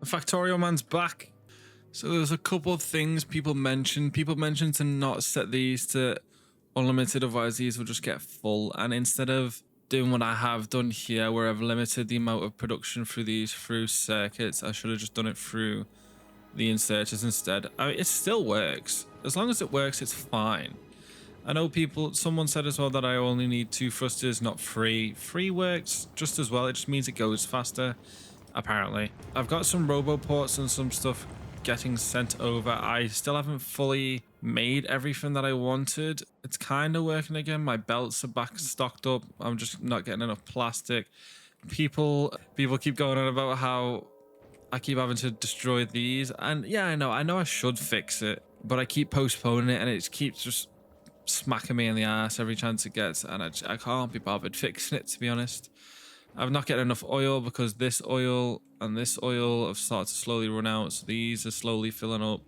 The Factorio man's back. So there's a couple of things people mentioned. People mentioned to not set these to unlimited, otherwise these will just get full. And instead of doing what I have done here, where I've limited the amount of production through these through circuits, I should have just done it through the inserters instead. I mean, it still works. As long as it works, it's fine. I know someone said as well that I only need 2 thrusters, not 3. 3 works just as well. It just means it goes faster, apparently. I've got some robo ports and some stuff getting sent over. I still haven't fully made everything that I wanted. It's kind of working again. My belts are back stocked up. I'm just not getting enough plastic. People keep going on about how I keep having to destroy these, and yeah, I know I should fix it, but I keep postponing it, and it keeps just smacking me in the ass every chance it gets, and I can't be bothered fixing it, to be honest. I'm not getting enough oil because this oil and this oil have started to slowly run out, so these are slowly filling up.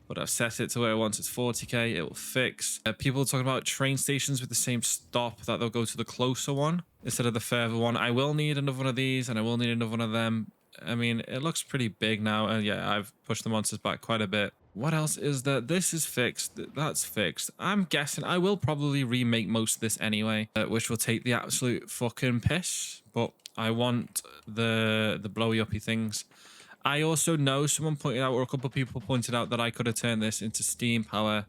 But I've set it to where once it's 40k, it will fix. People talking about train stations with the same stop, that they'll go to the closer one instead of the further one. I will need another one of these, and I will need another one of them. I mean, it looks pretty big now, and yeah, I've pushed the monsters back quite a bit. What else is there? This is fixed. That's fixed. I'm guessing I will probably remake most of this anyway, which will take the absolute fucking piss. But I want the blowy uppy things. I also know someone pointed out, or a couple of people pointed out, that I could have turned this into steam power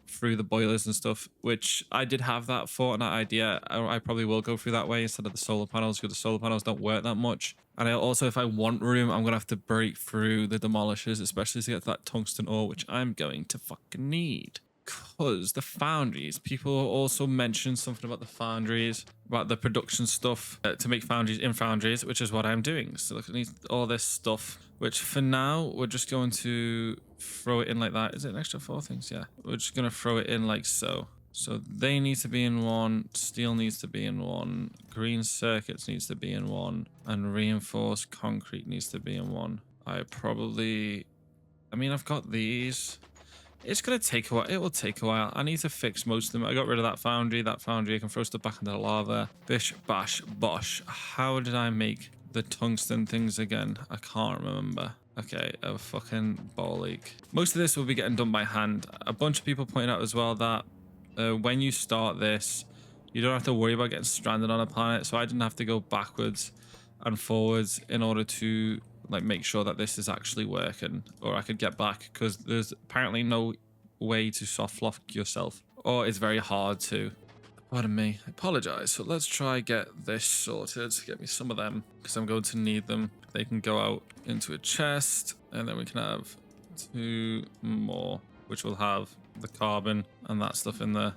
through the boilers and stuff, which I did have that Fortnite idea. I probably will go through that way instead of the solar panels, because the solar panels don't work that much. And I also, if I want room, I'm gonna have to break through the demolishers, especially to get that tungsten ore, which I'm going to fucking need. Because the foundries, people also mentioned something about the foundries, about the production stuff to make foundries in foundries, which is what I'm doing. So look at all this stuff, which for now we're just going to throw it in like that. Is it an extra 4 things? Yeah, we're just gonna throw it in like so. So they need to be in one, steel needs to be in one, green circuits needs to be in one, and reinforced concrete needs to be in one. I've got these. It's gonna take a while. It will take a while. I need to fix most of them. I got rid of that foundry. I can throw stuff back into the lava. Bish, bash, bosh. How did I make the tungsten things again? I can't remember. Okay, a fucking ball ache. Most of this will be getting done by hand. A bunch of people pointed out as well that when you start this, you don't have to worry about getting stranded on a planet. So I didn't have to go backwards and forwards in order to like make sure that this is actually working, or I could get back, because there's apparently no way to soft lock yourself, or it's very hard to. Pardon me, I apologize. So let's try get this sorted, get me some of them, because I'm going to need them. They can go out into a chest, and then we can have 2 more, which will have the carbon and that stuff in there.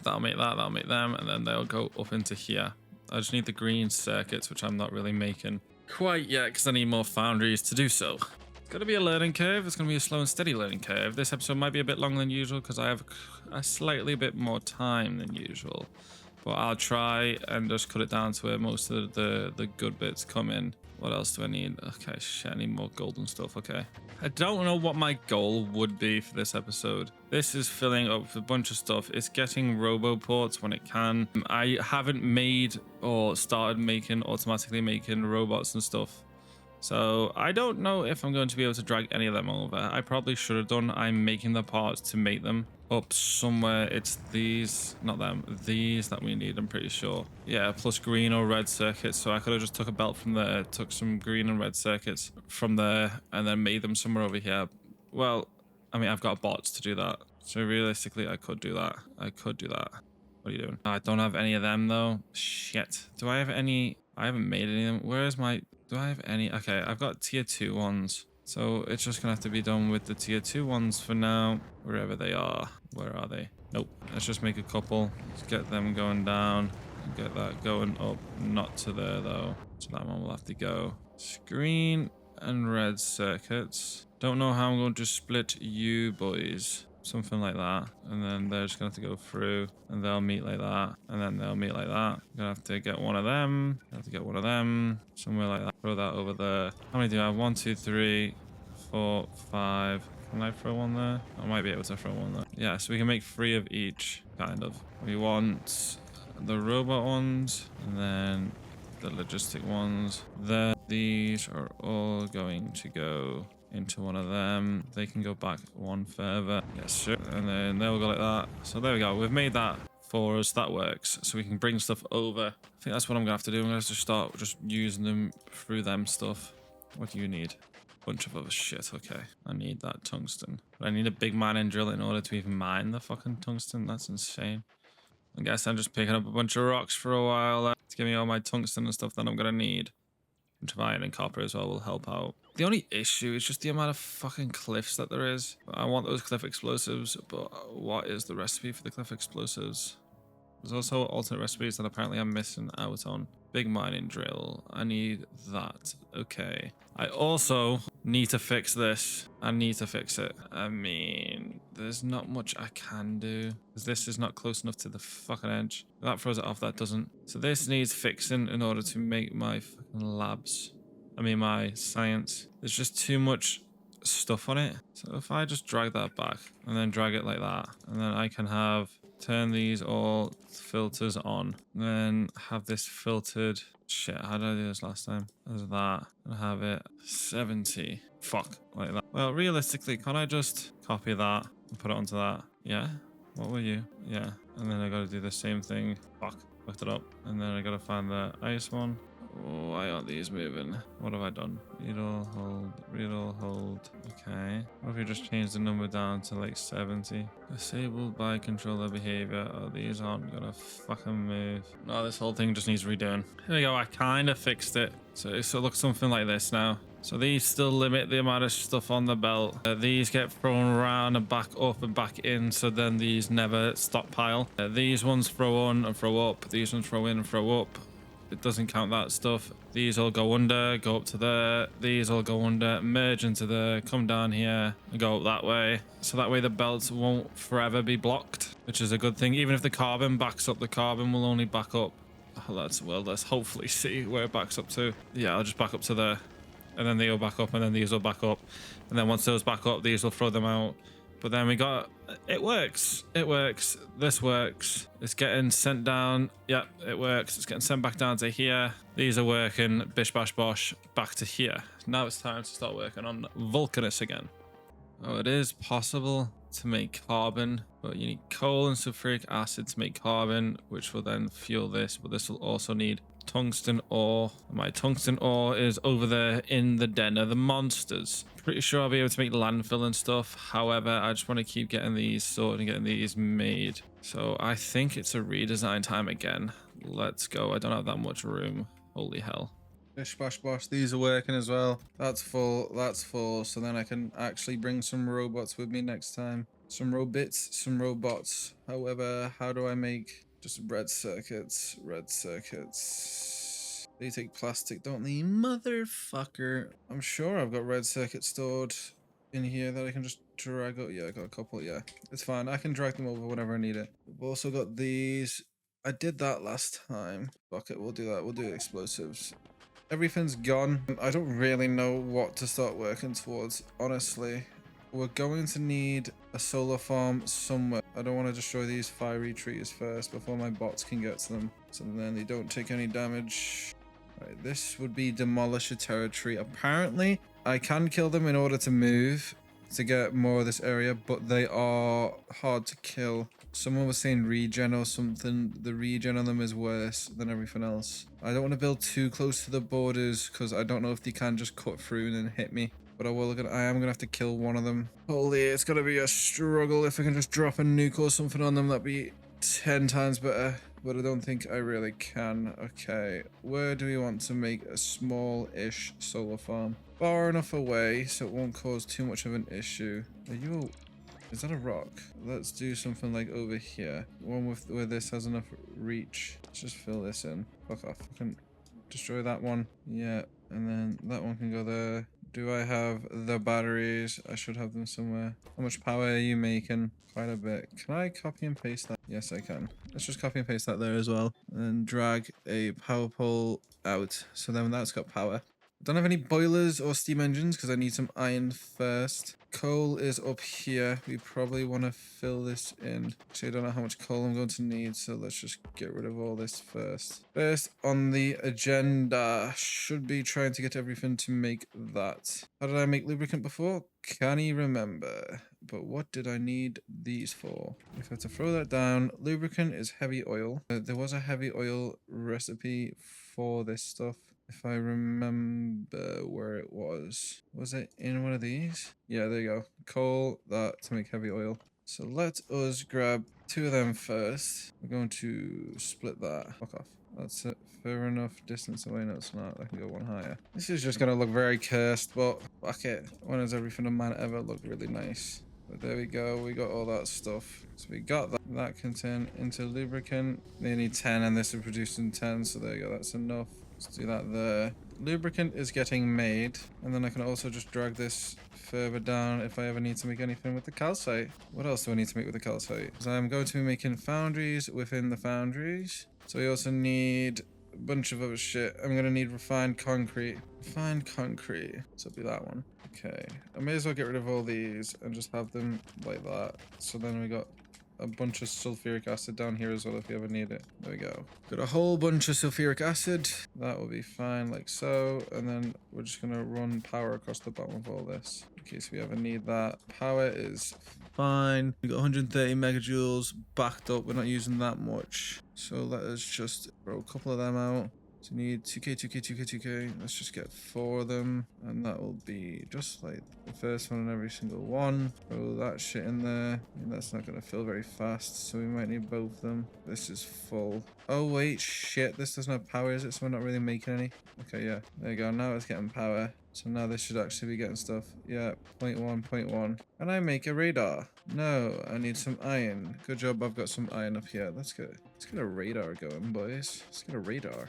That'll make that, that'll make them, and then they'll go up into here. I just need the green circuits, which I'm not really making quite yet, because I need more foundries to do so. It's going to be a learning curve. It's going to be a slow and steady learning curve. This episode might be a bit longer than usual because I have a slightly bit more time than usual, but I'll try and just cut it down to where most of the good bits come in. What else do I need? Okay, shit, I need more golden stuff. Okay, I don't know what my goal would be for this episode. This is filling up with a bunch of stuff. It's getting robo ports when it can. I haven't made or started automatically making robots and stuff, so I don't know if I'm going to be able to drag any of them over. I probably should have done. I'm making the parts to make them up somewhere. It's these, not them, these that we need, I'm pretty sure. Yeah, plus green or red circuits. So I could have just took a belt from there, took some green and red circuits from there, and then made them somewhere over here. Well, I mean, I've got bots to do that, so realistically I could do that. What are you doing? I don't have any of them though. Shit. Do I have any? I haven't made any of them. Where's my... Do I have any? Okay, I've got tier 2 ones. So it's just gonna have to be done with the tier 2 ones for now, wherever they are. Where are they? Nope. Let's just make a couple. Let's get them going down. Get that going up. Not to there though. So that one will have to go. Green and red circuits. Don't know how I'm going to split you boys. Something like that, and then they're just gonna have to go through, and they'll meet like that, and then they'll meet like that. Gonna have to get one of them, somewhere like that. Throw that over there. How many do I have? 1, 2, 3, 4, 5. Can I throw one there? I might be able to throw one there. Yeah, so we can make 3 of each, kind of. We want the robot ones, and then the logistic ones there. These are all going to go into one of them. They can go back one further. Yes, sir. And then they'll go like that. So there we go. We've made that for us. That works. So we can bring stuff over. I think that's what I'm going to have to do. I'm going to have to start just using them through them stuff. What do you need? Bunch of other shit. Okay. I need that tungsten. But I need a big mining drill in order to even mine the fucking tungsten. That's insane. I guess I'm just picking up a bunch of rocks for a while to give me all my tungsten and stuff that I'm going to need. A bunch of iron and copper as well will help out. The only issue is just the amount of fucking cliffs that there is. I want those cliff explosives, but what is the recipe for the cliff explosives? There's also alternate recipes that apparently I'm missing out on. Big mining drill. I need that. Okay. I also need to fix this. I need to fix it. I mean, there's not much I can do, because this is not close enough to the fucking edge. That throws it off, that doesn't. So this needs fixing in order to make my fucking labs. I mean, my science. There's just too much stuff on it. So if I just drag that back and then drag it like that, and then I can have turn these all filters on, then have this filtered. Shit, how did I do this last time? There's that, and have it 70. Fuck, like that. Well, realistically, can't I just copy that and put it onto that? Yeah? What were you? Yeah. And then I gotta do the same thing. Fuck, lift it up. And then I gotta find the ice one. Why aren't these moving? What have I done? Read all, hold. Okay. What if you just change the number down to like 70? Disabled by controller behavior. Oh, these aren't gonna fucking move. No, this whole thing just needs redoing. Here we go. I kind of fixed it. So it looks something like this now. So these still limit the amount of stuff on the belt. These get thrown around and back up and back in, so then these never stockpile. These ones throw on and throw up. These ones throw in and throw up. It doesn't count that stuff. These all go under, go up to there. These all go under, merge into there, come down here and go up that way. So that way the belts won't forever be blocked, which is a good thing. Even if the carbon backs up, the carbon will only back up. Oh, let's hopefully see where it backs up to. Yeah, I'll just back up to there. And then they will back up, and then these will back up. And then once those back up, these will throw them out. But then we got, it works. It works. This works. It's getting sent down. Yep, it works. It's getting sent back down to here. These are working. Bish, bash, bosh. Back to here. Now it's time to start working on Vulcanus again. Oh, it is possible to make carbon, but you need coal and sulfuric acid to make carbon, which will then fuel this. But this will also need tungsten ore. My tungsten ore is over there in the den of the monsters. Pretty sure I'll be able to make landfill and stuff. However, I just want to keep getting these sorted and getting these made. So I think it's a redesign time again. Let's go. I don't have that much room. Holy hell. Bish bash bosh, these are working as well. That's full, that's full. So then I can actually bring some robots with me next time. Some robots, some robots. However, how do I make just red circuits? Red circuits. They take plastic, don't they? Motherfucker. I'm sure I've got red circuits stored in here that I can just drag out. Yeah, I got a couple. Yeah, it's fine. I can drag them over whenever I need it. We've also got these. I did that last time. Fuck it, we'll do that. We'll do explosives. Everything's gone. I don't really know what to start working towards, honestly. We're going to need a solar farm somewhere. I don't want to destroy these fiery trees first before my bots can get to them. So then they don't take any damage. Right, this would be Demolisher territory. Apparently, I can kill them in order to move to get more of this area, but they are hard to kill. Someone was saying regen or something. The regen on them is worse than everything else. I don't want to build too close to the borders because I don't know if they can just cut through and then hit me. But I am gonna have to kill one of them. Holy, it's gonna be a struggle. If I can just drop a nuke or something on them, that'd be 10 times better. But I don't think I really can. Okay, where do we want to make a small-ish solar farm? Far enough away so it won't cause too much of an issue. Is that a rock? Let's do something like over here. One with where this has enough reach. Let's just fill this in. Fuck off. I can destroy that one. Yeah, and then that one can go there. Do I have the batteries? I should have them somewhere. How much power are you making? Quite a bit. Can I copy and paste that? Yes, I can. Let's just copy and paste that there as well. And then drag a power pole out. So then that's got power. Don't have any boilers or steam engines because I need some iron first. Coal is up here. We probably want to fill this in. Actually, I don't know how much coal I'm going to need, so let's just get rid of all this first. First on the agenda should be trying to get everything to make that. How did I make lubricant before? Can you remember? But what did I need these for? If I have to throw that down, lubricant is heavy oil. There was a heavy oil recipe for this stuff. If I remember where it was. Was it in one of these? Yeah, there you go. Coal, that to make heavy oil. So let us grab 2 of them first. We're going to split that. Fuck off. That's it. Fair enough distance away. No, it's not. I can go one higher. This is just going to look very cursed, but fuck it. When has everything a man ever looked really nice? But there we go. We got all that stuff. So we got that. That can turn into lubricant. They need 10 and this is producing 10. So there you go. That's enough. Let's do that there. Lubricant is getting made. And then I can also just drag this further down if I ever need to make anything with the calcite. What else do I need to make with the calcite? So I'm going to be making foundries within the foundries. So we also need a bunch of other shit. I'm going to need refined concrete. Refined concrete. So it'll be that one. Okay. I may as well get rid of all these and just have them like that. So then we got a bunch of sulfuric acid down here as well if you ever need it. There we go. Got a whole bunch of sulfuric acid. That will be fine like so. And then we're just going to run power across the bottom of all this in case we ever need that. Power is fine. We got 130 megajoules backed up. We're not using that much. So let us just throw a couple of them out. So we need 2k, 2k, 2k, 2k. Let's just get 4 of them. And that will be just like the first one on every single one. Throw that shit in there. And that's not going to fill very fast. So we might need both of them. This is full. Oh, wait. Shit. This doesn't have power, is it? So we're not really making any. Okay, yeah. There you go. Now it's getting power. So now this should actually be getting stuff. Yeah, 0.1, 0.1. Can I make a radar? No, I need some iron. Good job, I've got some iron up here. Let's get a radar going, boys. Let's get a radar.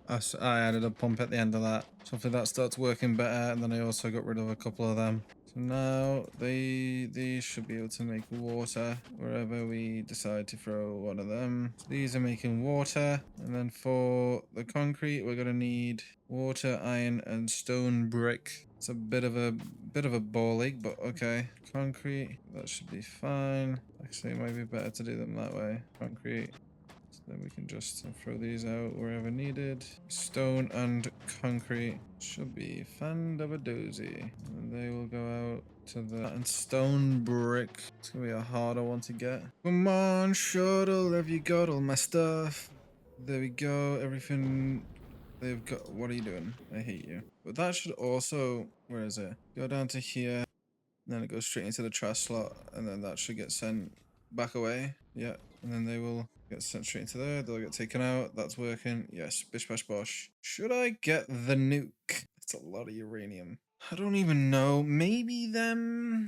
I added a pump at the end of that. So hopefully that starts working better. And then I also got rid of a couple of them. So now these should be able to make water wherever we decide to throw one of them. So these are making water. And then for the concrete, we're going to need water, iron, and stone brick. It's a bit of a ball ache, but okay. Concrete, that should be fine. Actually, it might be better to do them that way. Concrete. Then we can just throw these out wherever needed. Stone and concrete should be fandabadoozy. And they will go out to the... And stone brick. It's gonna be a harder one to get. Come on, shuttle. Have you got all my stuff? There we go. Everything they've got. What are you doing? I hate you. But that should also... Where is it? Go down to here. And then it goes straight into the trash slot. And then that should get sent back away. Yeah. And then they will get sent straight into there. They'll get taken out. That's working. Yes. Bish bash bosh. Should I get the nuke? That's a lot of uranium. I don't even know. Maybe them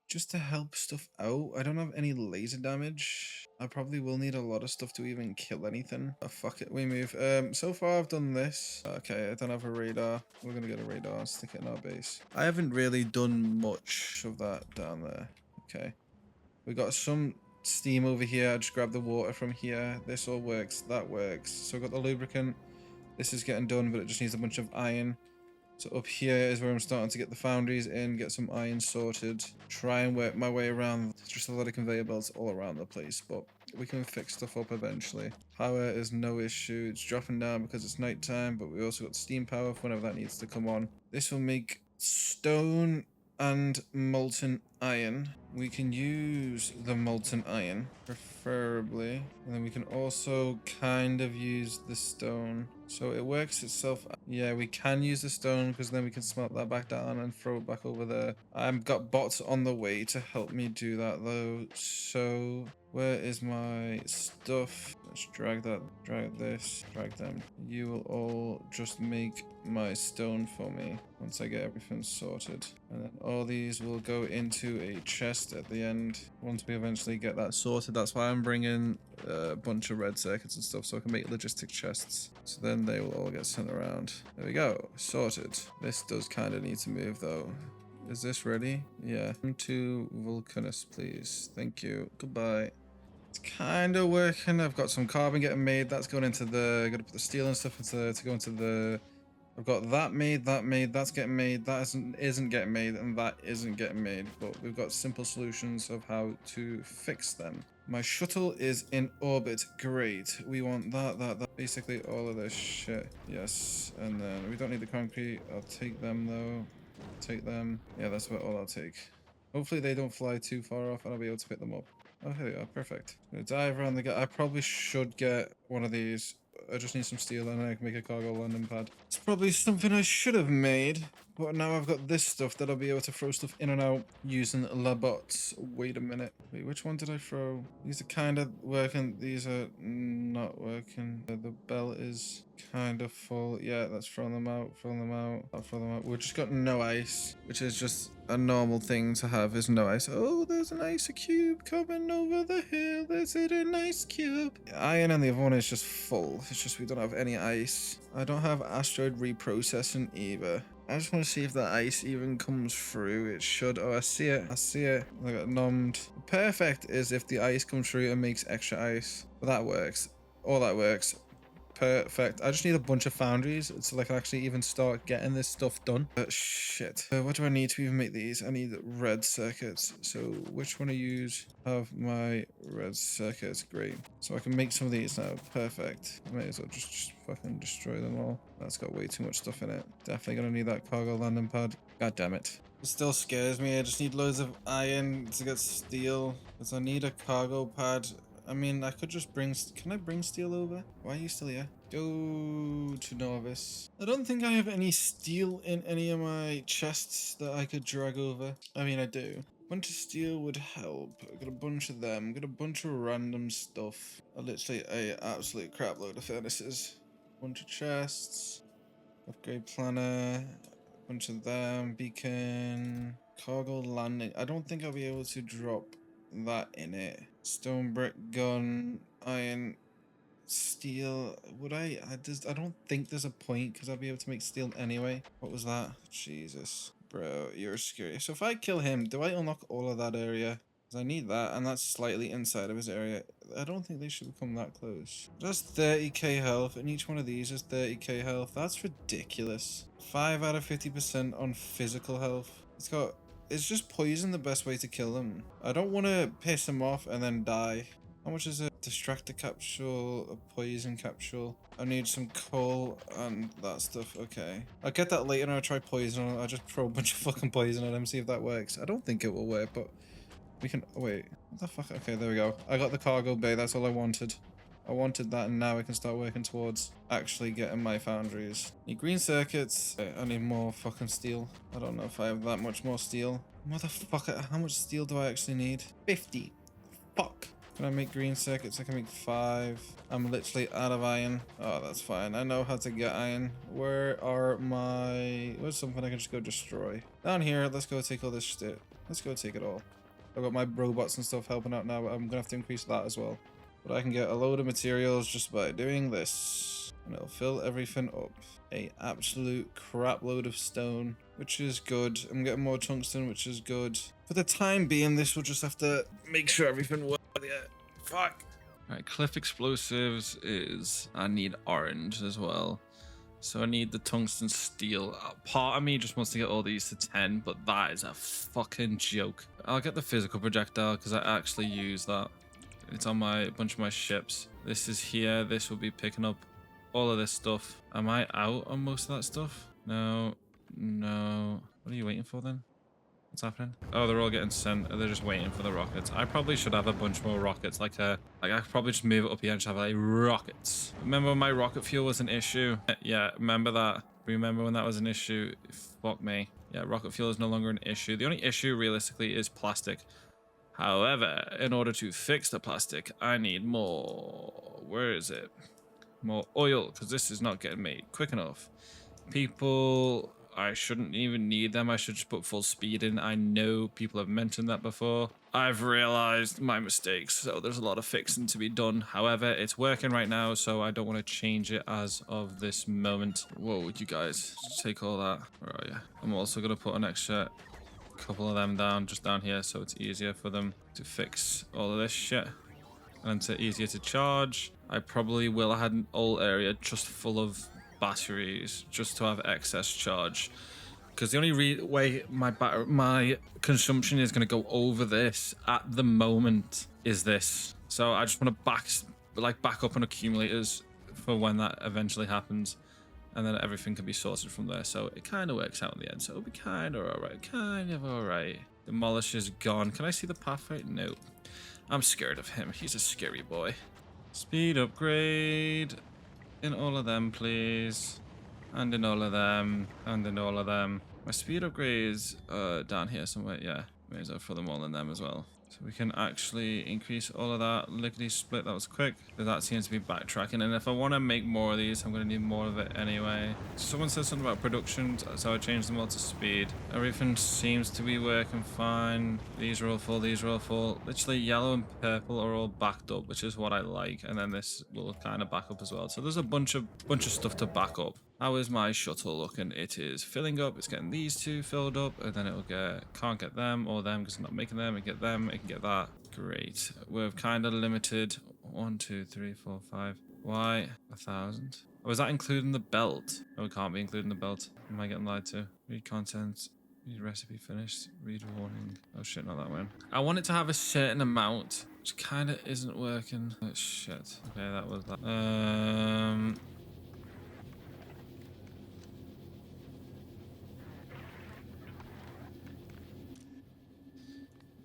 just to help stuff out. I don't have any laser damage. I probably will need a lot of stuff to even kill anything. Oh, fuck it. We move. So far I've done this. Okay, I don't have a radar. We're gonna get a radar and stick it in our base. I haven't really done much of that down there. Okay. We got some steam over here. I just grabbed the water from here. This all works. That works. So I've got the lubricant. This is getting done, but it just needs a bunch of iron. So up here is where I'm starting to get the foundries in, get some iron sorted, try and work my way around. There's just a lot of conveyor belts all around the place, but we can fix stuff up eventually. Power is no issue. It's dropping down because it's nighttime, but we also got steam power for whenever that needs to come on. This will make stone and molten iron. We can use the molten iron, preferably. And then we can also kind of use the stone. So it works itself. Yeah, we can use the stone because then we can smelt that back down and throw it back over there. I've got bots on the way to help me do that though. So where is my stuff? Let's drag that, drag this, drag them. You will all just make my stone for me once I get everything sorted. And then all these will go into a chest at the end once we eventually get that sorted. That's why I'm bringing a bunch of red circuits and stuff so I can make logistic chests. So then they will all get sent around. There we go. Sorted. This does kind of need to move though. Is this ready? Yeah. 2 Vulcanus, please. Thank you. Goodbye. It's kind of working. I've got some carbon getting made. That's going into the... Gotta put the steel and stuff into to go into the I've got that made, that's getting made, that isn't getting made, and that isn't getting made. But we've got simple solutions of how to fix them. My shuttle is in orbit. Great. We want that. Basically all of this shit. Yes. And then we don't need the concrete. I'll take them though. Take them. Yeah, that's what all I'll take. Hopefully they don't fly too far off and I'll be able to pick them up. Oh, here they are. Perfect. I'm gonna dive around the guy. I probably should get one of these. I just need some steel and I can make a cargo landing pad. It's probably something I should have made. But now I've got this stuff that I'll be able to throw stuff in and out using Labots. Wait a minute. Wait, which one did I throw? These are kind of working. These are not working. The belt is kind of full. Yeah, let's throw them out. Throw them out. I'll throw them out. We've just got no ice, which is just a normal thing to have, is no ice. Oh, there's an ice cube coming over the hill. There's an ice cube. Iron and the other one is just full. It's just we don't have any ice. I don't have asteroid reprocessing either. I just want to see if the ice even comes through. It should. Oh, I see it. I see it. I got numbed. Perfect is if the ice comes through and makes extra ice. But that works. All that works. Perfect. I just need a bunch of foundries so I can actually even start getting this stuff done. Shit. What do I need to even make these? I need red circuits. So which one to use? Have my red circuits. Great. So I can make some of these now. Perfect. I may as well just fucking destroy them all. That's got way too much stuff in it. Definitely gonna need that cargo landing pad. God damn it. It still scares me. I just need loads of iron to get steel. Because I need a cargo pad. I mean, I could just bring... Can I bring steel over? Why are you still here? Go to Novice. I don't think I have any steel in any of my chests that I could drag over. I mean, I do. A bunch of steel would help. I got a bunch of them. Got a bunch of random stuff. Literally a absolute crap load of furnaces. Bunch of chests. Upgrade planner. Bunch of them. Beacon. Cargo landing. I don't think I'll be able to drop that in it. Stone brick gun, iron, steel. Would I don't think there's a point because I'll be able to make steel anyway. What was that? Jesus, bro, you're scary. So if I kill him, do I unlock all of that area? Because I need that, and that's slightly inside of his area. I don't think they should become that close. That's 30k health, and each one of these is 30k health. That's ridiculous. 5 out of 50% on physical health. It's just poison the best way to kill them. I don't want to piss him off and then die. How much is a distractor capsule, a poison capsule? I need some coal and that stuff. Okay. I'll get that later and I'll try poison. I'll just throw a bunch of fucking poison at him, see if that works. I don't think it will work, but we can... Wait. What the fuck? Okay, there we go. I got the cargo bay. That's all I wanted. I wanted that, and now I can start working towards actually getting my foundries. Need green circuits. I need more fucking steel. I don't know if I have that much more steel. Motherfucker, how much steel do I actually need? 50. Fuck. Can I make green circuits? I can make 5. I'm literally out of iron. Oh, that's fine. I know how to get iron. Where are my... Where's something I can just go destroy? Down here. Let's go take all this shit. Let's go take it all. I've got my robots and stuff helping out now, but I'm gonna have to increase that as well. But I can get a load of materials just by doing this. And it'll fill everything up. A absolute crap load of stone, which is good. I'm getting more tungsten, which is good. For the time being, this will just have to make sure everything works. Yeah. Fuck. Alright, cliff explosives is... I need orange as well. So I need the tungsten steel. Part of me just wants to get all these to 10, but that is a fucking joke. I'll get the physical projectile because I actually use that. It's on a bunch of my ships. This is here. This will be picking up all of this stuff. Am I out on most of that stuff? No. No. What are you waiting for then? What's happening? Oh, they're all getting sent. They're just waiting for the rockets. I probably should have a bunch more rockets. Like I could probably just move it up here and just have like rockets. Remember when my rocket fuel was an issue? Yeah, remember that. Remember when that was an issue? Fuck me. Yeah, rocket fuel is no longer an issue. The only issue realistically is plastic. However, in order to fix the plastic, I need more... Where is it? More oil, because this is not getting made quick enough. People... I shouldn't even need them. I should just put full speed in. I know people have mentioned that before. I've realized my mistakes, so there's a lot of fixing to be done. However, it's working right now, so I don't want to change it as of this moment. Whoa, you guys, just take all that. Where are you? I'm also going to put an extra couple of them down, just down here, so it's easier for them to fix all of this shit. And it's easier to charge. I probably will have an old area just full of batteries just to have excess charge. Because the only way my consumption is going to go over this at the moment is this. So I just want to back up on accumulators for when that eventually happens, and then everything can be sorted from there. So it kind of works out in the end. So it'll be kind of alright. Kind of alright. Demolisher's gone. Can I see the pathway? No. I'm scared of him. He's a scary boy. Speed upgrade in all of them, please. And in all of them. And in all of them. My speed upgrades down here somewhere. Yeah, may as well throw them all in them as well. So we can actually increase all of that. Lickety split, that was quick. That seems to be backtracking. And if I want to make more of these, I'm going to need more of it anyway. Someone said something about production, so I changed them all to speed. Everything seems to be working fine. These are all full, these are all full. Literally yellow and purple are all backed up, which is what I like. And then this will kind of back up as well. So there's a bunch of stuff to back up. How is my shuttle looking? It is filling up. It's getting these two filled up, and then it'll can't get them or them because I'm not making them. I get them. I can get that. Great. We're kind of limited. 1, 2, 3, 4, 5. Why 1,000? Oh, is that including the belt? No, it can't be including the belt. Am I getting lied to? Read content. Read recipe finished. Read warning. Oh shit, not that one. I want it to have a certain amount, which kind of isn't working. Oh shit. Okay, that was that.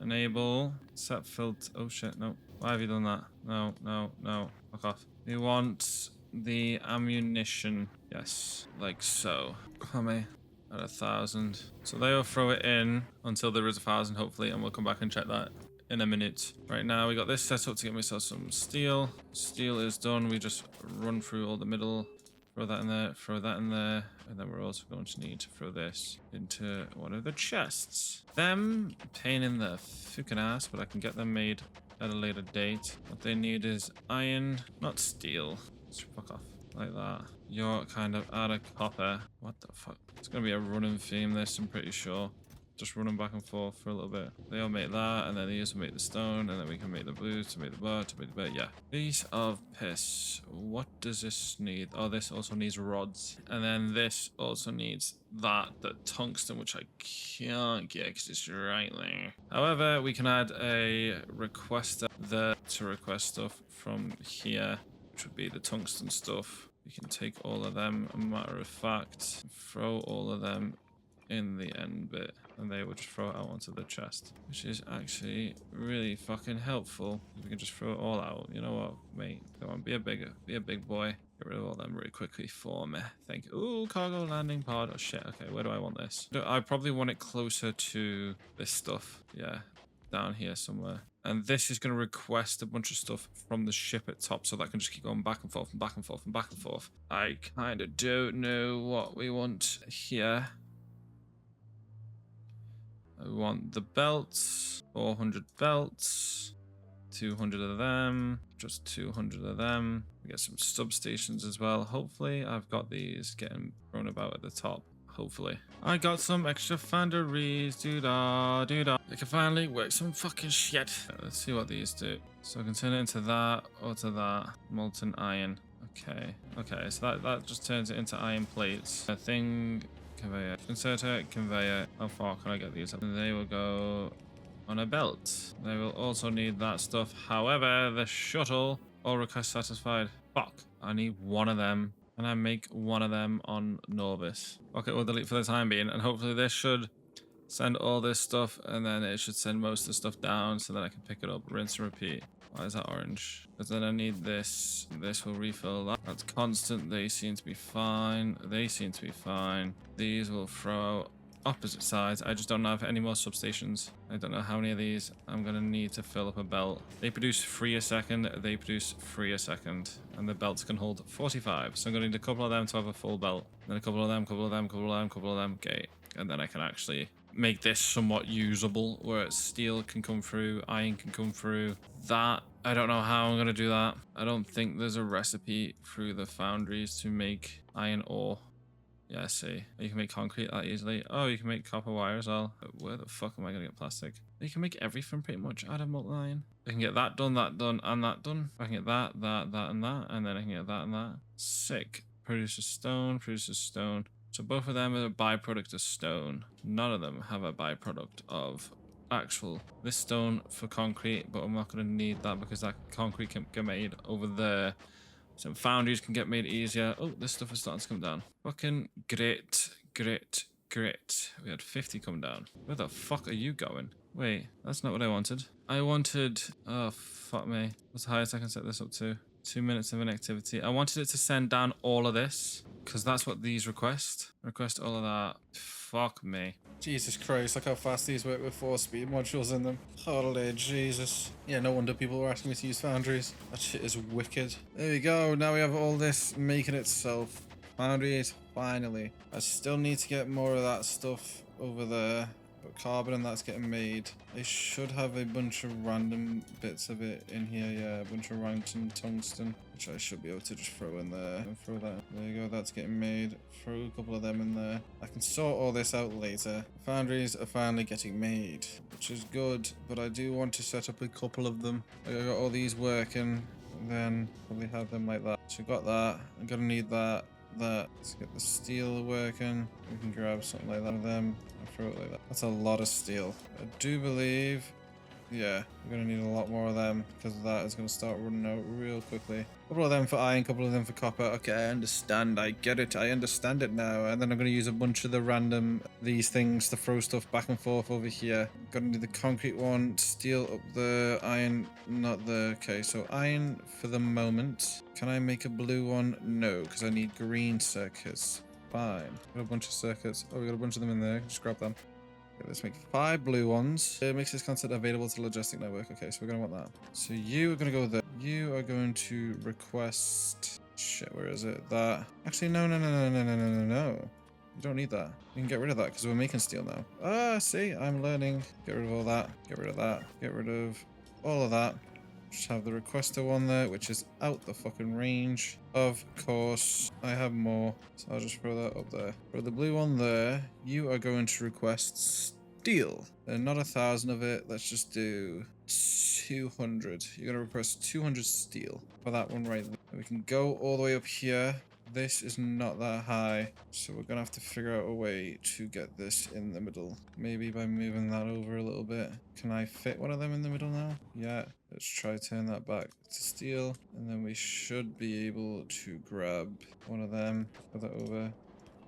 Enable, set filter. Oh shit, no. Why have you done that? No, no, no. Fuck off. We want the ammunition. Yes, like so. How many? At 1,000. So they will throw it in until there is 1,000, hopefully, and we'll come back and check that in a minute. Right now, we got this set up to get myself some steel. Steel is done. We just run through all the middle. Throw that in there, throw that in there, and then we're also going to need to throw this into one of the chests. Them, pain in the fucking ass, but I can get them made at a later date. What they need is iron, not steel. Just fuck off, like that. You're kind of out of copper. What the fuck? It's gonna be a running theme, this, I'm pretty sure. Just running back and forth for a little bit. They all make that, and then these will make the stone, and then we can make the blues to make the bar, to make the bed. Yeah. Piece of piss. What does this need? Oh, this also needs rods. And then this also needs the tungsten, which I can't get because it's right there. However, we can add a requester there to request stuff from here, which would be the tungsten stuff. We can take all of them, a matter of fact, throw all of them in the end bit, and they will just throw it out onto the chest, which is actually really fucking helpful. We can just throw it all out. You know what, mate? Come on, be a big boy. Get rid of all them really quickly for me. Thank you. Ooh, cargo landing pod. Oh shit. Okay, where do I want this? I probably want it closer to this stuff. Yeah, down here somewhere. And this is going to request a bunch of stuff from the ship at top, so that can just keep going back and forth and back and forth and back and forth. I kind of don't know what we want here. I want the belts, 400 belts, 200 of them, just 200 of them. We get some substations as well. Hopefully, I've got these getting thrown about at the top. Hopefully. I got some extra Foundries, doo-dah, doo-dah. I can finally work some fucking shit. Let's see what these do. So I can turn it into that or to that. Molten iron. Okay. Okay, so that just turns it into iron plates. A thing... Conveyor. Inserter, conveyor. How far can I get these up? And they will go on a belt. They will also need that stuff. However, the shuttle, all requests satisfied. Fuck. I need one of them. And I make one of them on Norbis. Okay, we'll delete for the time being. And hopefully this should send all this stuff. And then it should send most of the stuff down so that I can pick it up, rinse and repeat. Why is that orange? Because then I need this. This will refill that. That's constant. They seem to be fine. They seem to be fine. These will throw out opposite sides. I just don't have any more substations. I don't know how many of these I'm going to need to fill up a belt. They produce 3 a second. They produce 3 a second. And the belts can hold 45. So I'm going to need a couple of them to have a full belt. Then a couple of them, couple of them, couple of them, couple of them. Okay. And then I can actually make this somewhat usable, where steel can come through, iron can come through. That, I don't know how I'm going to do that. I don't think there's a recipe through the foundries to make iron ore. Yeah, I see. You can make concrete that easily. Oh, you can make copper wire as well. But where the fuck am I going to get plastic? You can make everything pretty much out of molten iron. I can get that done, and that done. I can get that, and that, and then I can get that and that. Sick. produces stone, produces stone. So both of them are a byproduct of stone. None of them have a byproduct of actual this stone for concrete, but I'm not going to need that because that concrete can get made over there. Some foundries can get made easier. Oh, this stuff is starting to come down. Fucking great, great, great. We had 50 come down. Where the fuck are you going? Wait, that's not what I wanted. I wanted... Oh, fuck me. What's the highest I can set this up to? 2 minutes of inactivity. I wanted it to send down all of this because that's what these request. Request all of that. Fuck me. Jesus Christ, look how fast these work with 4 speed modules in them. Holy Jesus. Yeah, no wonder people were asking me to use Foundries. That shit is wicked. There we go, now we have all this making itself. Foundries, finally. I still need to get more of that stuff over there. But carbon and that's getting made. They should have a bunch of random bits of it in here, yeah, a bunch of random tungsten, which I should be able to just throw in there and throw that. There you go, that's getting made. Throw a couple of them in there. I can sort all this out later. Foundries are finally getting made, which is good, but I do want to set up a couple of them. I got all these working, and then probably have them like that. So got that. I'm gonna need that. Let's get the steel working. We can grab something like that of them and throw it like that. That's a lot of steel. I do believe, yeah, we're gonna need a lot more of them because that is gonna start running out real quickly. A couple of them for iron, a couple of them for copper. Okay, I understand. I get it. I understand it now. And then I'm gonna use a bunch of the random these things to throw stuff back and forth over here. Gonna need the concrete one, steel up the iron, not the. Okay, so iron for the moment. Can I make a blue one? No, because I need green circuits. Fine. Got a bunch of circuits. Oh, we got a bunch of them in there. Just grab them. Okay, let's make 5 blue ones. It makes this concept available to the logistic network. Okay, so we're going to want that. So you are going to go there. You are going to request... Shit, where is it? That. Actually, no. You don't need that. You can get rid of that because we're making steel now. Ah, see, I'm learning. Get rid of all that. Get rid of that. Get rid of all of that. Just have the requester one there, which is out the fucking range. Of course, I have more, so I'll just throw that up there. For the blue one there, you are going to request steel. Not 1,000 of it, let's just do 200. You're going to request 200 steel for that one right there. We can go all the way up here. This is not that high, so we're gonna have to figure out a way to get this in the middle. Maybe by moving that over a little bit. Can I fit one of them in the middle now? Yeah. Let's try turn that back to steel, and then we should be able to grab one of them. Throw that over.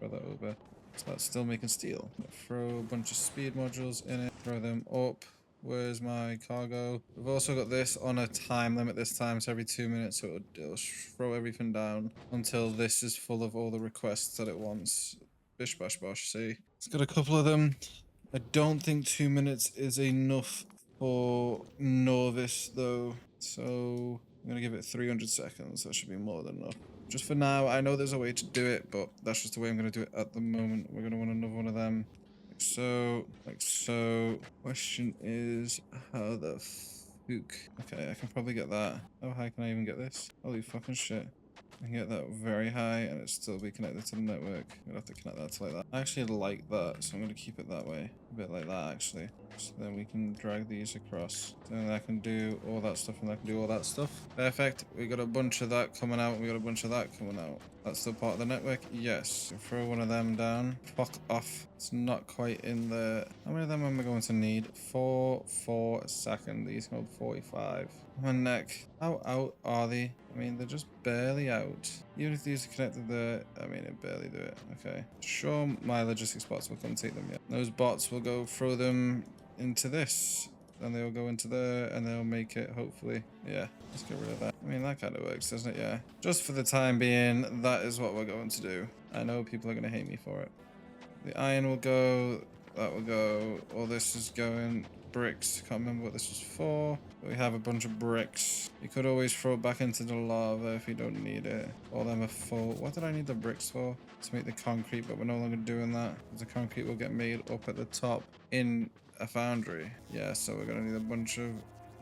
Throw that over. So that's still making steel. Throw a bunch of speed modules in it. Throw them up. Where's my cargo? We've also got this on a time limit this time, so every 2 minutes so it'll throw everything down until this is full of all the requests that it wants. Bish bash bosh, see? It's got a couple of them. I don't think 2 minutes is enough for Novice though, so I'm gonna give it 300 seconds. That should be more than enough. Just for now, I know there's a way to do it, but that's just the way I'm gonna do it at the moment. We're gonna want another one of them. Like so. Question is, how the fuck? Okay, I can probably get that. How high can I even get this? Holy fucking shit. I can get that very high and it still be connected to the network. I'm gonna have to connect that to like that. I actually like that, so I'm gonna keep it that way. A bit like that actually. So then we can drag these across. Then I can do all that stuff and I can do all that stuff. Perfect. We got a bunch of that coming out. We got a bunch of that coming out. That's still part of the network? Yes. Throw one of them down. Fuck off. It's not quite in there. How many of them am I going to need? 4 a second. These hold 45. My neck. How out are they? I mean, they're just barely out. Even if these are connected there, I mean, it barely do it. Okay. Sure, my logistics bots will come take them yet. Those bots will go throw them into this. Then they'll go into there and they'll make it, hopefully. Yeah, let's get rid of that. I mean, that kind of works, doesn't it? Yeah. Just for the time being, that is what we're going to do. I know people are going to hate me for it. The iron will go. That will go. All this is going. Bricks. Can't remember what this was for. But we have a bunch of bricks. You could always throw it back into the lava if you don't need it. All them are full. What did I need the bricks for? To make the concrete, but we're no longer doing that. The concrete will get made up at the top in a foundry. Yeah, so we're gonna need a bunch of...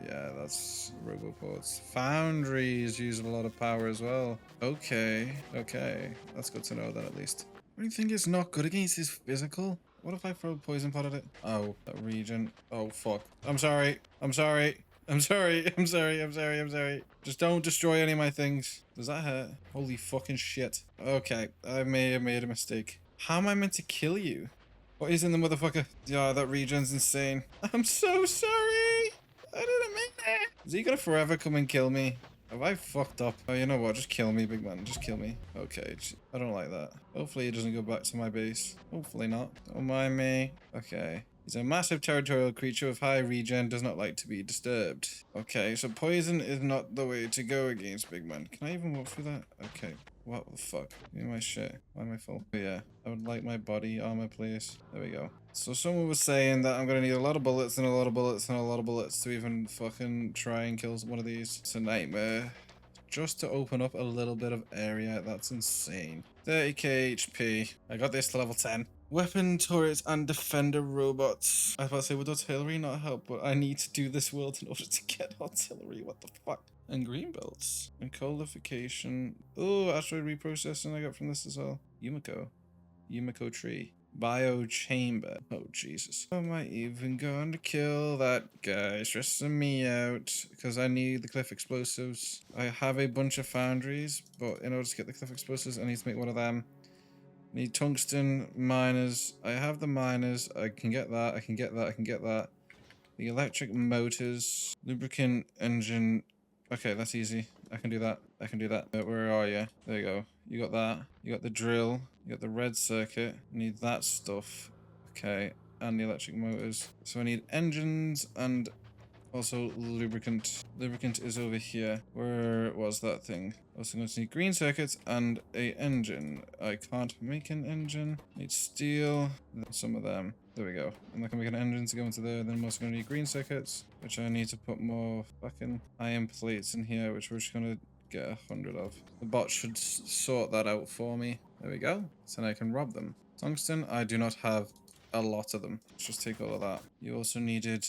Yeah, that's roboports. Foundries use a lot of power as well. Okay. That's good to know then at least. What do you think is not good against his physical? What if I throw poison pot at it? Oh, that region. Oh, fuck. I'm sorry. I'm sorry. I'm sorry. I'm sorry. I'm sorry. Just don't destroy any of my things. Does that hurt? Holy fucking shit. Okay, I may have made a mistake. How am I meant to kill you? What is in the motherfucker? Yeah, that regen's insane. I'm so sorry. I didn't mean that. Is he gonna forever come and kill me? Have I fucked up? Oh, you know what? Just kill me, big man. Just kill me. Okay, I don't like that. Hopefully he doesn't go back to my base. Hopefully not. Don't mind me. Okay. He's a massive territorial creature with high regen, does not like to be disturbed. Okay, so poison is not the way to go against big man. Can I even walk through that? Okay. What the fuck? Give me my shit. Why am I full? Oh, yeah. I would like my body armor, please. There we go. So someone was saying that I'm gonna need a lot of bullets and a lot of bullets and a lot of bullets to even fucking try and kill one of these. It's a nightmare. Just to open up a little bit of area. That's insane. 30k HP. I got this to level 10. Weapon, turrets, and defender robots. I was about to say, would artillery not help? But I need to do this world in order to get artillery. What the fuck? And green belts. And codification. Oh, asteroid reprocessing I got from this as well. Yumiko. Yumiko tree. Bio chamber. Oh, Jesus. How am I even going to kill that guy? Stressing me out. Because I need the cliff explosives. I have a bunch of foundries. But in order to get the cliff explosives, I need to make one of them. Need tungsten miners. I have the miners. I can get that. I can get that. I can get that. The electric motors. Lubricant engine. Okay, that's easy. I can do that. I can do that. Where are you? There you go. You got that. You got the drill. You got the red circuit. Need that stuff. Okay. And the electric motors. So I need engines and also lubricant. Lubricant is over here. Where was that thing? Also going to need green circuits and a engine. I can't make an engine. Need steel. Some of them. There we go. And I can make an engine to go into there. Then I'm also going to need green circuits, which I need to put more fucking iron plates in here, which we're just going to get 100 of. The bot should sort that out for me. There we go. So now I can rob them. Tungsten, I do not have a lot of them. Let's just take all of that. You also needed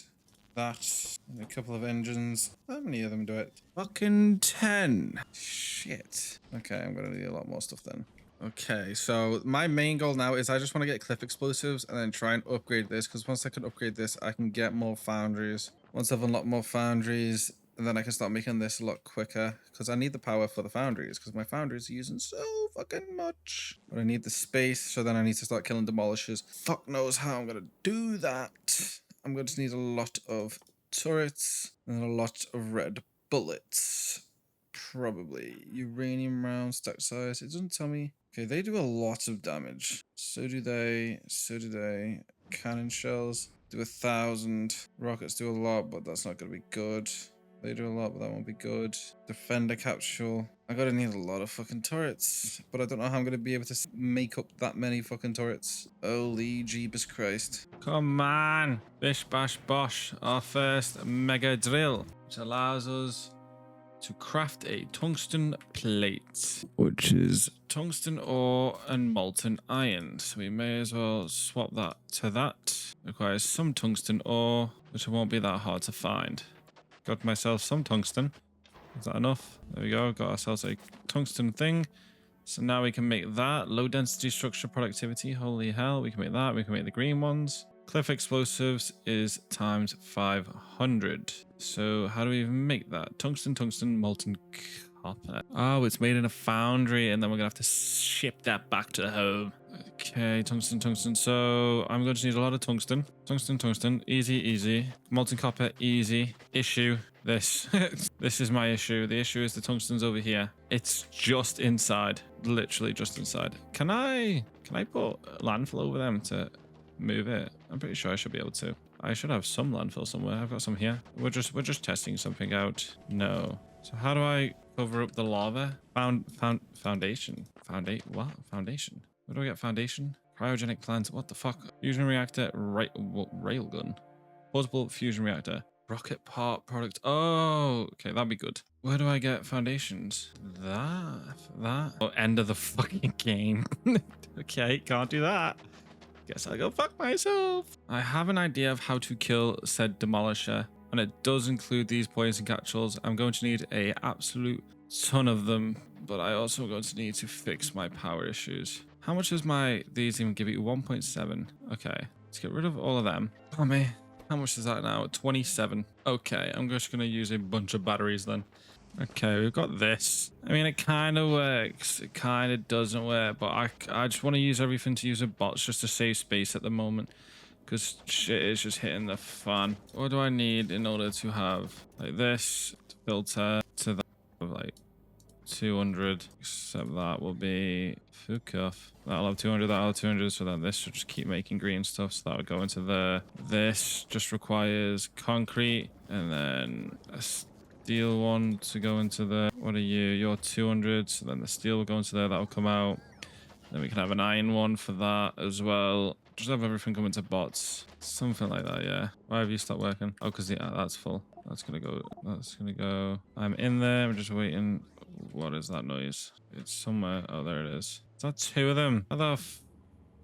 that. And a couple of engines. How many of them do it? Fucking 10. Shit. Okay, I'm going to need a lot more stuff then. Okay, so my main goal now is I just want to get cliff explosives and then try and upgrade this, because once I can upgrade this, I can get more foundries. Once I've unlocked more foundries, then I can start making this a lot quicker, because I need the power for the foundries, because my foundries are using so fucking much. But I need the space, so then I need to start killing demolishers. Fuck knows how I'm going to do that. I'm going to need a lot of turrets and a lot of red bullets. Probably. Uranium round stack size. It doesn't tell me. Okay, they do a lot of damage. So do they. So do they. Cannon shells do 1,000. Rockets do a lot, but that's not going to be good. They do a lot, but that won't be good. Defender capsule. I gotta need a lot of fucking turrets, but I don't know how I'm gonna be able to make up that many fucking turrets. Holy Jeebus Christ. Come on. Bish bash bosh. Our first mega drill, which allows us to craft a tungsten plate, which is tungsten ore and molten iron. So we may as well swap that to that. Requires some tungsten ore, which won't be that hard to find. Got myself some tungsten. Is that enough? There we go. Got ourselves a tungsten thing. So now we can make that. Low density structure productivity. Holy hell. We can make that. We can make the green ones. Cliff explosives is times 500. So how do we even make that? Tungsten, molten copper. Oh, it's made in a foundry, and then we're gonna have to ship that back to home. Okay, tungsten. So I'm going to need a lot of tungsten. Tungsten. Easy. Molten copper, easy. Issue. This. This is my issue. The issue is the tungsten's over here. It's just inside. Literally just inside. Can I put landfill over them to move it? I'm pretty sure I should be able to. I should have some landfill somewhere. I've got some here. We're just testing something out. No. So how do I cover up the lava? Foundation. What? Foundation. Where do I get foundation? Cryogenic plant. What the fuck? Fusion reactor. Railgun. Portable fusion reactor. Rocket part product. Oh, okay, that'd be good. Where do I get foundations? That. Oh, end of the fucking game. Okay, can't do that. Guess I'll go fuck myself. I have an idea of how to kill said Demolisher, and it does include these poison capsules. I'm going to need a absolute ton of them, but I also going to need to fix my power issues. How much does these even give you? 1.7. Okay, let's get rid of all of them. Oh me. How much is that now? 27. Okay, I'm just going to use a bunch of batteries then. Okay, we've got this. I mean, it kind of works. It kind of doesn't work, but I just want to use everything to use a bots just to save space at the moment. Because shit is just hitting the fan. What do I need in order to have like this filter to that of like 200? Except that will be fuck off. That'll have 200, that'll have 200, so then this should just keep making green stuff. So that would go into there. This just requires concrete and then a steel one to go into there. What are you? You're 200, so then the steel will go into there, that'll come out. Then we can have an iron one for that as well. Just have everything come into bots. Something like that, yeah. Why have you stopped working? Oh, because that's full. That's gonna go. That's gonna go. I'm in there. I'm just waiting. What is that noise? It's somewhere. Oh, there it is. Is that 2 of them? How the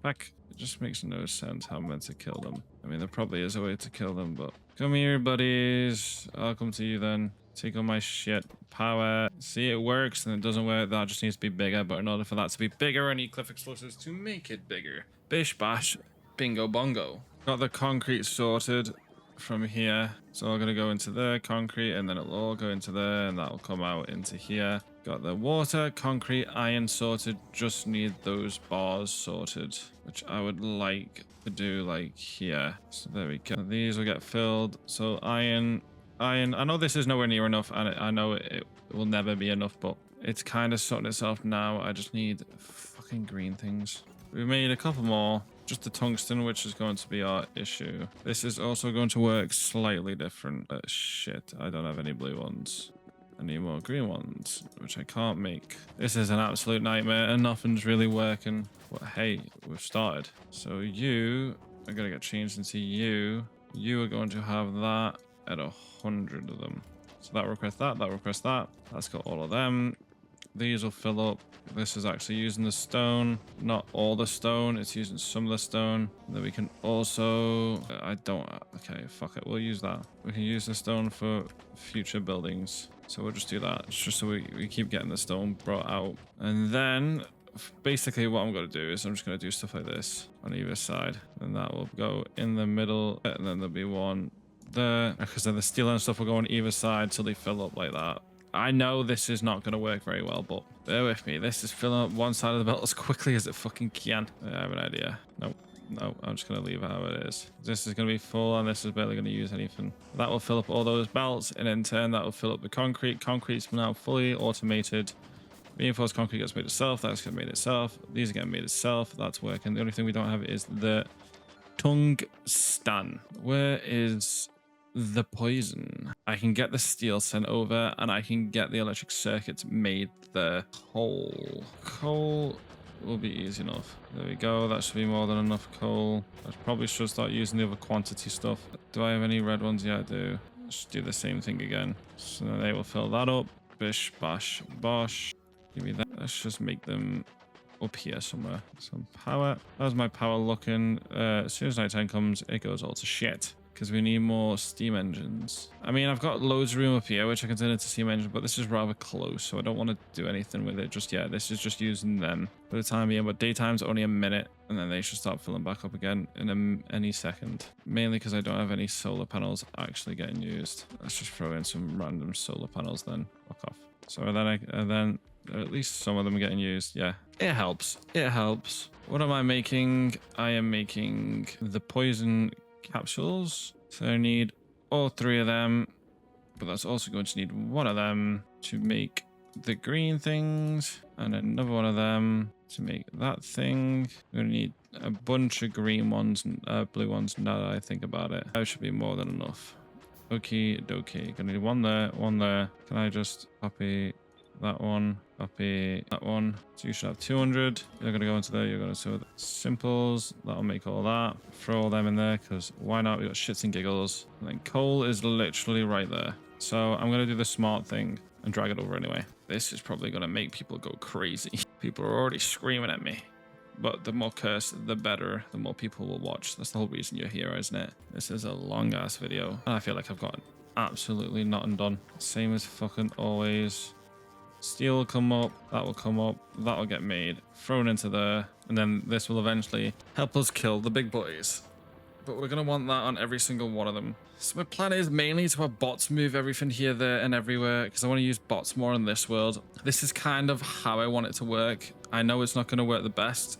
fuck? It just makes no sense how I'm meant to kill them. I mean, there probably is a way to kill them, but... Come here, buddies. I'll come to you then. Take all my shit. Power. See, it works and it doesn't work. That just needs to be bigger, but in order for that to be bigger, I need cliff explosives to make it bigger. Bish bash. Bingo bongo. Got the concrete sorted from here. It's all gonna go into there, concrete, and then it'll all go into there, and that'll come out into here. Got the water, concrete, iron sorted. Just need those bars sorted, which I would like to do like here. So there we go. These will get filled. So iron. I know this is nowhere near enough, and I know it will never be enough, but it's kind of sorting itself now. I just need fucking green things. We made a couple more. Just the tungsten, which is going to be our issue. This is also going to work slightly different. Shit, I don't have any blue ones. I need more green ones, which I can't make. This is an absolute nightmare, and nothing's really working. But hey, we've started. So you are going to get changed into you. You are going to have that at 100 of them. So that requests that, that requests that. That's got all of them. These will fill up. This is actually using the stone, not all the stone. It's using some of the stone. And then we can also, okay, fuck it. We'll use that. We can use the stone for future buildings. So we'll just do that. It's just so we keep getting the stone brought out. And then basically what I'm going to do is I'm just going to do stuff like this on either side. And that will go in the middle. And then there'll be one there. Because then the steel and stuff will go on either side till they fill up like that. I know this is not going to work very well, but bear with me. This is filling up one side of the belt as quickly as it fucking can. I have an idea. No, I'm just going to leave it how it is. This is going to be full, and this is barely going to use anything. That will fill up all those belts, and in turn, that will fill up the concrete. Concrete's now fully automated. Reinforced concrete gets made itself. That's getting made itself. These are getting made itself. That's working. The only thing we don't have is the tungsten. Where is the poison? I can get the steel sent over, and I can get the electric circuits made. The coal will be easy enough. There we go. That should be more than enough coal. I probably should start using the other quantity stuff. Do I have any red ones? Yeah, I do. Just do the same thing again. So they will fill that up. Bish bash bosh. Give me that. Let's just make them up here somewhere. Some power. How's my power looking? As soon as nighttime comes, it goes all to shit. Because we need more steam engines. I mean, I've got loads of room up here, which I can turn into steam engine, but this is rather close, so I don't want to do anything with it just yet. This is just using them for the time being, but daytime's only a minute, and then they should start filling back up again in any second. Mainly because I don't have any solar panels actually getting used. Let's just throw in some random solar panels then. Fuck off. So then at least some of them are getting used. Yeah, it helps. It helps. What am I making? I am making the poison capsules. So I need all 3 of them, but that's also going to need 1 of them to make the green things, and another 1 of them to make that thing. We're going to need a bunch of green ones and blue ones now that I think about it. That should be more than enough. Okie dokie. Gonna need 1 there, 1 there. Can I just copy that one, copy that one? So you should have 200. You're gonna go into there, you're gonna do the simples. That'll make all that. Throw all them in there, because why not? We got shits and giggles. And then coal is literally right there. So I'm gonna do the smart thing and drag it over anyway. This is probably gonna make people go crazy. People are already screaming at me. But the more cursed, the better. The more people will watch. That's the whole reason you're here, isn't it? This is a long ass video. And I feel like I've gotten absolutely nothing done. Same as fucking always. Steel will come up, that will come up, that will get made, thrown into there, and then this will eventually help us kill the big boys. but we're going to want that on every single one of them. So my plan is mainly to have bots move everything here, there, and everywhere, because I want to use bots more in this world. This is kind of how I want it to work. I know it's not going to work the best.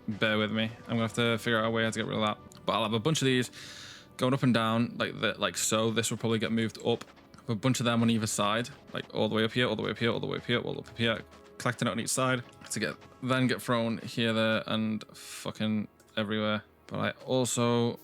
Bear with me. I'm going to have to figure out a way how to get rid of that. But I'll have a bunch of these going up and down like so. This will probably get moved up. A bunch of them on either side, like all the way up here, all the way up here, all the way up here, all up here, collecting it on each side to then get thrown here, there, and fucking everywhere. But I also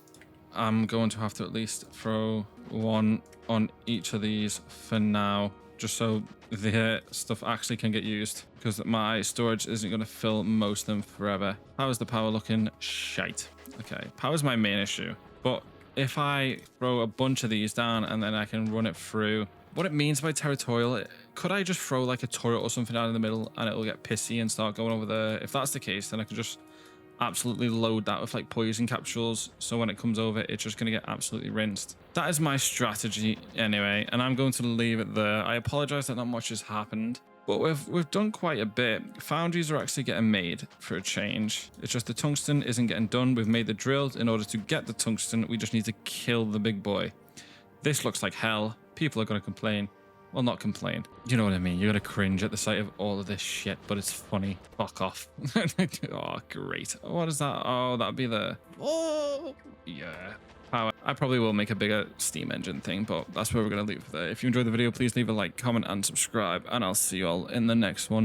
am going to have to at least throw one on each of these for now, just so the stuff actually can get used, because my storage isn't going to fill most of them forever. How's the power looking? Shite. Okay, power's my main issue, but if I throw a bunch of these down and then I can run it through, what it means by territorial, could I just throw like a turret or something down in the middle and it'll get pissy and start going over there? If that's the case, then I could just absolutely load that with like poison capsules, so when it comes over, it's just going to get absolutely rinsed. That is my strategy anyway, and I'm going to leave it there. I apologize that not much has happened, but we've done quite a bit. Foundries are actually getting made for a change. It's just the tungsten isn't getting done. We've made the drills. In order to get the tungsten, we just need to kill the big boy. This looks like hell. People are going to complain. Well, not complain. You know what I mean? You're going to cringe at the sight of all of this shit, but it's funny. Fuck off. Oh, great. What is that? Oh, that'd be the... Oh, yeah. Power. I probably will make a bigger steam engine thing, but that's where we're going to leave it there. If you enjoyed the video, please leave a like, comment, and subscribe, and I'll see you all in the next one.